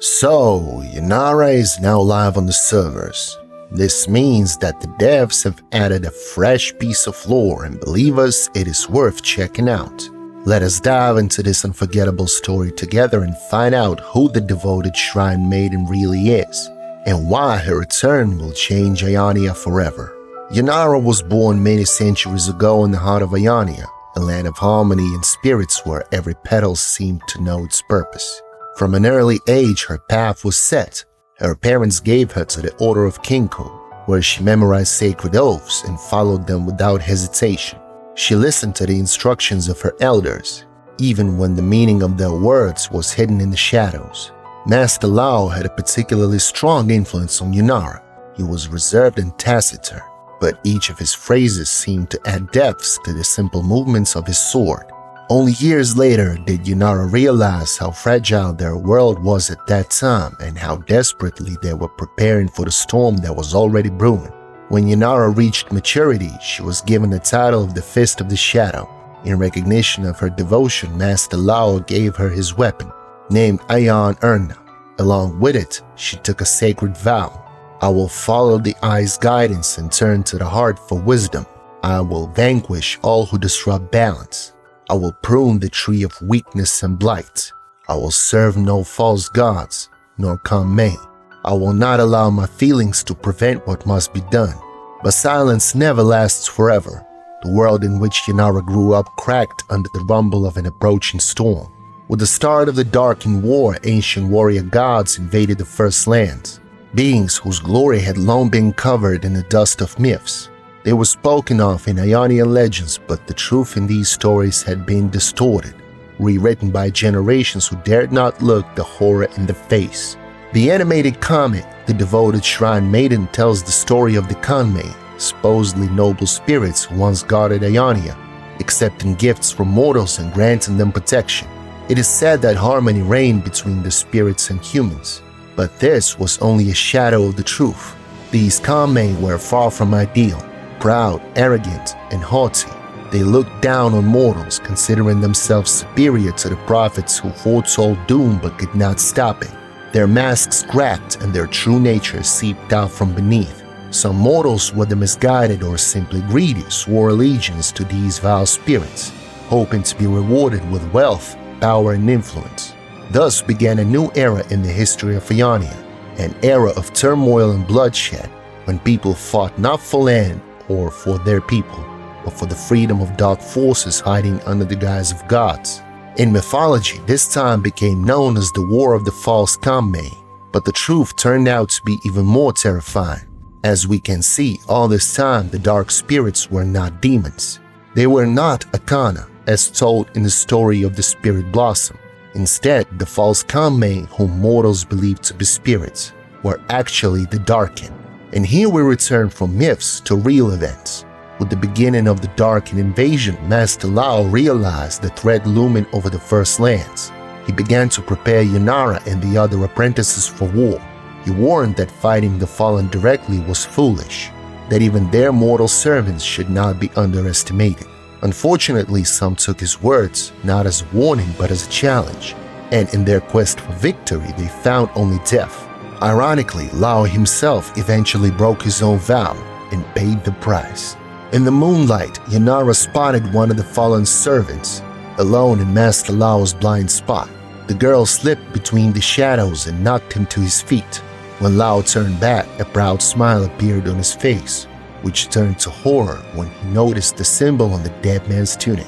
So, Yinara is now live on the servers. This means that the devs have added a fresh piece of lore, and believe us, it is worth checking out. Let us dive into this unforgettable story together and find out who the devoted Shrine Maiden really is, and why her return will change Ayania forever. Yunara was born many centuries ago in the heart of Ayania, a land of harmony and spirits where every petal seemed to know its purpose. From an early age, her path was set. Her parents gave her to the Order of Kinkou, where she memorized sacred oaths and followed them without hesitation. She listened to the instructions of her elders, even when the meaning of their words was hidden in the shadows. Master Lao had a particularly strong influence on Yunara. He was reserved and taciturn, but each of his phrases seemed to add depths to the simple movements of his sword. Only years later did Yunara realize how fragile their world was at that time and how desperately they were preparing for the storm that was already brewing. When Yunara reached maturity, she was given the title of the Fist of the Shadow. In recognition of her devotion, Master Lao gave her his weapon, named Ayania. Along with it, she took a sacred vow. I will follow the eye's guidance and turn to the heart for wisdom. I will vanquish all who disrupt balance. I will prune the tree of weakness and blight. I will serve no false gods, nor Kanmei. I will not allow my feelings to prevent what must be done. But silence never lasts forever. The world in which Yinara grew up cracked under the rumble of an approaching storm. With the start of the Darkin War, ancient warrior gods invaded the First Lands, beings whose glory had long been covered in the dust of myths. They were spoken of in Ayania legends, but the truth in these stories had been distorted, rewritten by generations who dared not look the horror in the face. The animated comic, The Devoted Shrine Maiden, tells the story of the Kanmei, supposedly noble spirits who once guarded Ayania, accepting gifts from mortals and granting them protection. It is said that harmony reigned between the spirits and humans, but this was only a shadow of the truth. These Kanmei were far from ideal. Proud, arrogant, and haughty, they looked down on mortals, considering themselves superior to the prophets who foretold doom but could not stop it. Their masks cracked and their true nature seeped out from beneath. Some mortals, whether misguided or simply greedy, swore allegiance to these vile spirits, hoping to be rewarded with wealth, power, and influence. Thus began a new era in the history of Ayania, an era of turmoil and bloodshed, when people fought not for land or for their people, but for the freedom of dark forces hiding under the guise of gods. In mythology, this time became known as the War of the False Kanmei, but the truth turned out to be even more terrifying. As we can see, all this time the dark spirits were not demons. They were not Akana, as told in the story of the Spirit Blossom. Instead, the false Kanmei, whom mortals believed to be spirits, were actually the Darkin. And here we return from myths to real events. With the beginning of the Darkin invasion, Master Lao realized the threat looming over the First Lands. He began to prepare Yunara and the other apprentices for war. He warned that fighting the fallen directly was foolish, that even their mortal servants should not be underestimated. Unfortunately, some took his words not as a warning but as a challenge, and in their quest for victory, they found only death. Ironically, Lao himself eventually broke his own vow and paid the price. In the moonlight, Yinara spotted one of the fallen servants, alone in Master Lao's blind spot. The girl slipped between the shadows and knocked him to his feet. When Lao turned back, a proud smile appeared on his face, which turned to horror when he noticed the symbol on the dead man's tunic.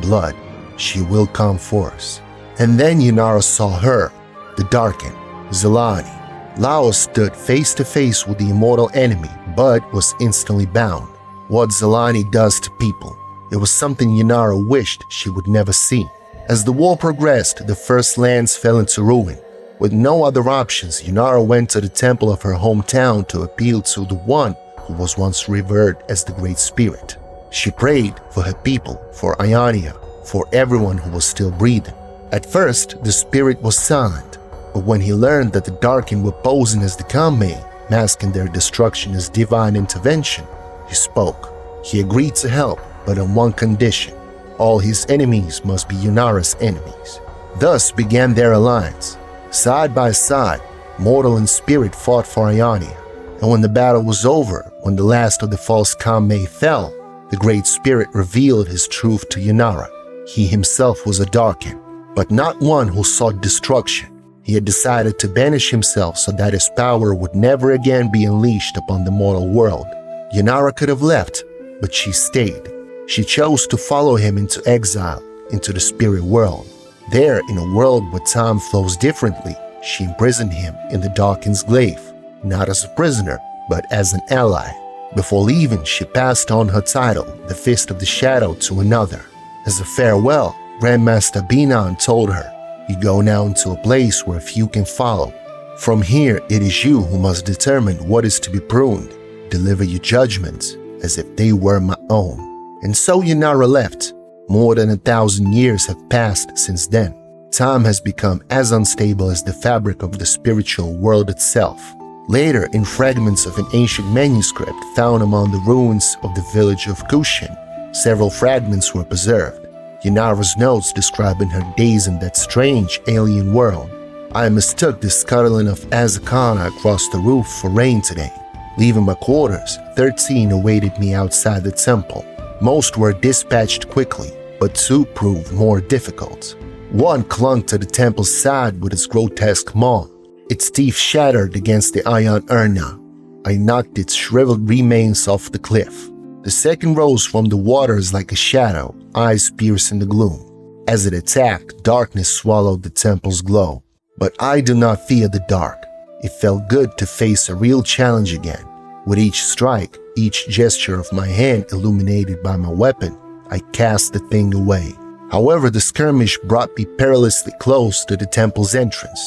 Blood. She will come for us. And then Yunara saw her, the Darkin, Zelani. Lao stood face to face with the immortal enemy, but was instantly bound. What Zelani does to people, it was something Yunara wished she would never see. As the war progressed, the First Lands fell into ruin. With no other options, Yunara went to the temple of her hometown to appeal to the one who was once revered as the Great Spirit. She prayed for her people, for Ayania, for everyone who was still breathing. At first, the spirit was silent, but when he learned that the Darkin were posing as the Kanmei, masking their destruction as divine intervention, he spoke. He agreed to help, but on one condition: all his enemies must be Yunara's enemies. Thus began their alliance. Side by side, mortal and spirit fought for Ayania, and when the battle was over, when the last of the false kame fell, the Great Spirit revealed his truth to Yunara. He himself was a Darkin, but not one who sought destruction. He had decided to banish himself so that his power would never again be unleashed upon the mortal world. Yinara could have left, but she stayed. She chose to follow him into exile, into the spirit world. There, in a world where time flows differently, she imprisoned him in the Darkin's glaive, not as a prisoner, but as an ally. Before leaving, she passed on her title, the Fist of the Shadow, to another. As a farewell, Grandmaster Binan told her, "You go now into a place where few can follow. From here, it is you who must determine what is to be pruned, deliver your judgments as if they were my own." And so Yinara left. More than 1,000 years have passed since then. Time has become as unstable as the fabric of the spiritual world itself. Later, in fragments of an ancient manuscript found among the ruins of the village of Kushin, several fragments were preserved. Yinara's notes describing her days in that strange alien world. "I mistook the scuttling of Azakana across the roof for rain today. Leaving my quarters, 13 awaited me outside the temple. Most were dispatched quickly, but 2 proved more difficult. One clung to the temple's side with its grotesque maw. Its teeth shattered against the iron urna. I knocked its shriveled remains off the cliff. The second rose from the waters like a shadow, eyes piercing the gloom. As it attacked, darkness swallowed the temple's glow. But I do not fear the dark. It felt good to face a real challenge again. With each strike, each gesture of my hand illuminated by my weapon, I cast the thing away. However, the skirmish brought me perilously close to the temple's entrance.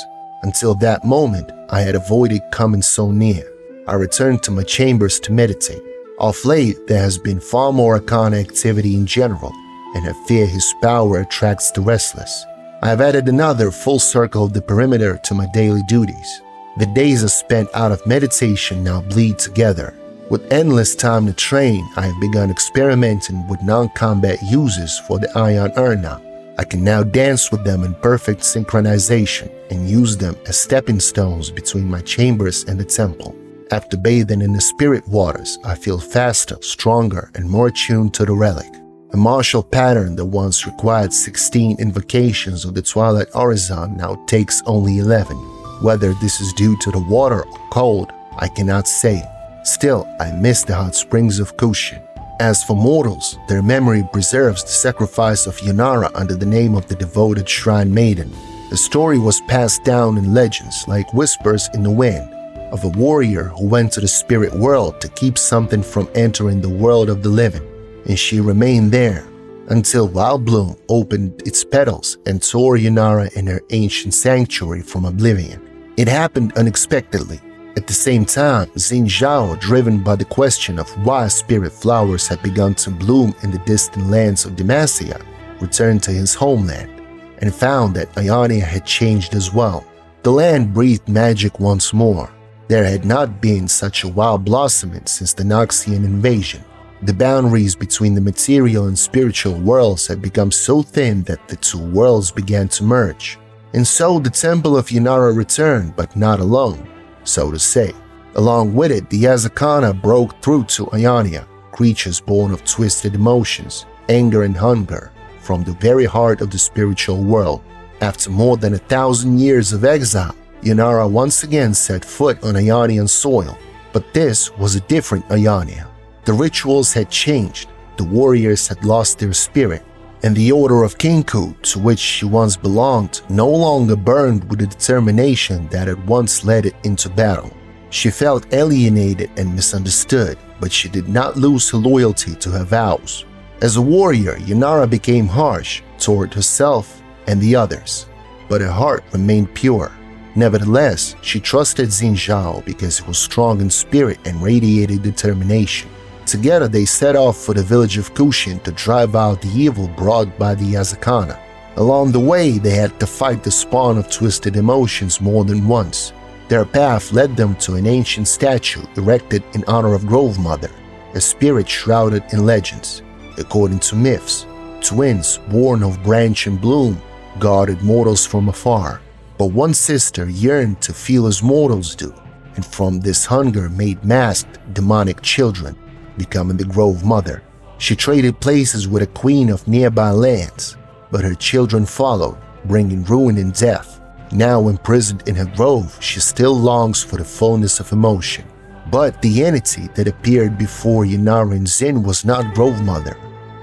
Until that moment, I had avoided coming so near. I returned to my chambers to meditate. Of late, there has been far more arcana activity in general, and I fear his power attracts the restless. I have added another full circle of the perimeter to my daily duties. The days I spent out of meditation now bleed together. With endless time to train, I have begun experimenting with non-combat uses for the Iron Urna. I can now dance with them in perfect synchronization and use them as stepping stones between my chambers and the temple. After bathing in the spirit waters, I feel faster, stronger, and more attuned to the relic. A martial pattern that once required 16 invocations of the Twilight Horizon now takes only 11. Whether this is due to the water or cold, I cannot say. Still, I miss the hot springs of Kushin. As for mortals, their memory preserves the sacrifice of Yunara under the name of the devoted Shrine Maiden. The story was passed down in legends like whispers in the wind of a warrior who went to the spirit world to keep something from entering the world of the living, and she remained there until Wildbloom opened its petals and tore Yunara and her ancient sanctuary from oblivion. It happened unexpectedly. At the same time, Xin Zhao, driven by the question of why spirit flowers had begun to bloom in the distant lands of Demacia, returned to his homeland and found that Ayania had changed as well. The land breathed magic once more. There had not been such a wild blossoming since the Noxian invasion. The boundaries between the material and spiritual worlds had become so thin that the two worlds began to merge. And so the Temple of Yinara returned, but not alone, so to say. Along with it, the Azakana broke through to Ayania, creatures born of twisted emotions, anger and hunger, from the very heart of the spiritual world. After more than 1,000 years of exile, Yinara once again set foot on Ayanian soil, but this was a different Ayania. The rituals had changed, the warriors had lost their spirit, and the Order of Kinkou, to which she once belonged, no longer burned with the determination that had once led it into battle. She felt alienated and misunderstood, but she did not lose her loyalty to her vows. As a warrior, Yinara became harsh toward herself and the others, but her heart remained pure. Nevertheless, she trusted Xin Zhao because he was strong in spirit and radiated determination. Together they set off for the village of Kushin to drive out the evil brought by the Azakana. Along the way, they had to fight the spawn of twisted emotions more than once. Their path led them to an ancient statue erected in honor of Grove Mother, a spirit shrouded in legends. According to myths, twins born of branch and bloom guarded mortals from afar. But one sister yearned to feel as mortals do, and from this hunger made masked, demonic children, becoming the Grove Mother. She traded places with a queen of nearby lands, but her children followed, bringing ruin and death. Now imprisoned in her grove, she still longs for the fullness of emotion. But the entity that appeared before Yinara and Xin was not Grove Mother.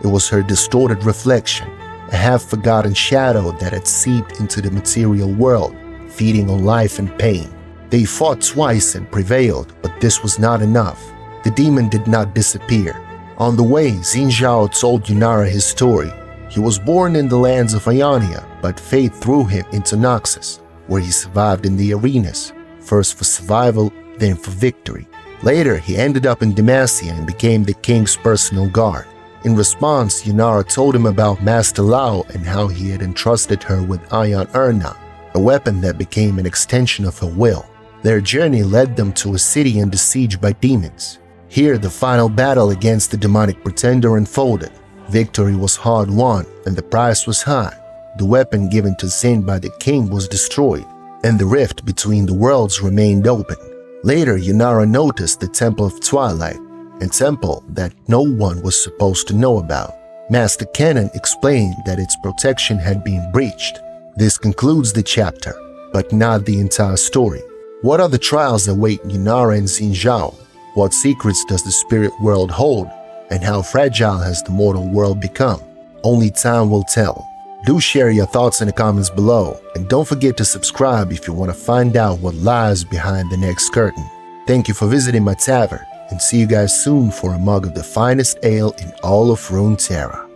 It was her distorted reflection, a half-forgotten shadow that had seeped into the material world, feeding on life and pain. They fought twice and prevailed, but this was not enough. The demon did not disappear. On the way, Xin Zhao told Yunara his story. He was born in the lands of Ayania, but fate threw him into Noxus, where he survived in the arenas, first for survival, then for victory. Later, he ended up in Demacia and became the king's personal guard. In response, Yunara told him about Master Lao and how he had entrusted her with Ayan Erna, a weapon that became an extension of her will. Their journey led them to a city under siege by demons. Here, the final battle against the demonic pretender unfolded. Victory was hard won, and the price was high. The weapon given to Xin by the king was destroyed, and the rift between the worlds remained open. Later, Yunara noticed the Temple of Twilight, a temple that no one was supposed to know about. Master Kennen explained that its protection had been breached. This concludes the chapter, but not the entire story. What other trials await Yunara and Xin Zhao? What secrets does the spirit world hold? And how fragile has the mortal world become? Only time will tell. Do share your thoughts in the comments below, and don't forget to subscribe if you want to find out what lies behind the next curtain. Thank you for visiting my tavern, and see you guys soon for a mug of the finest ale in all of Runeterra.